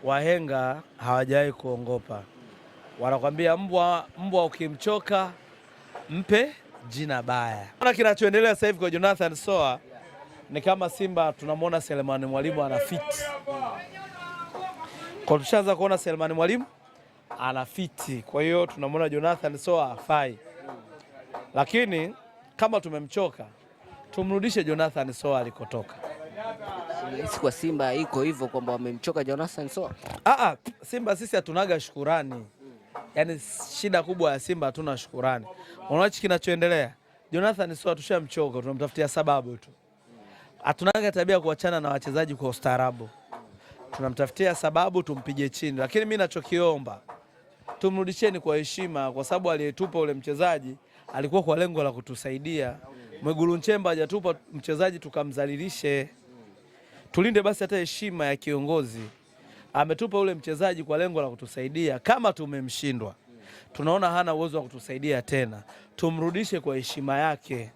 Wahenga hawajawahi kuongopa, wanakwambia mbwa ukimchoka mpe jina baya. Kinachoendelea sasa hivi kwa Jonathan Soa ni kama Simba tunamwona Selemani Mwalimu ana fiti. Kwa tushaanza kuona Selemani Mwalimu ana fiti, kwa hiyo tunamwona Jonathan Soa hafai. Lakini kama tumemchoka, tumrudishe Jonathan Soa alikotoka. Kwa Simba iko hivyo kwamba wamemchoka Jonathan Soa? Simba sisi hatunaga shukurani. Yaani shida kubwa ya Simba hatuna shukurani. Unaona kinachoendelea? Jonathan Soa tushamchoka, tunamtafutia sababu tu. Hatunaga tabia kuachana na wachezaji kwa ustaarabu. Tunamtafutia sababu tumpige chini, lakini mimi ninachokiomba tumrudisheni kwa heshima, kwa sababu aliyetupa ule mchezaji alikuwa kwa lengo la kutusaidia. Mwigulu Nchemba hajatupa mchezaji tukamdhalilishe. Tulinde basi hata heshima ya kiongozi. Ametupa ule mchezaji kwa lengo la kutusaidia. Kama tumemshindwa, tunaona hana uwezo wa kutusaidia tena, tumrudishe kwa heshima yake.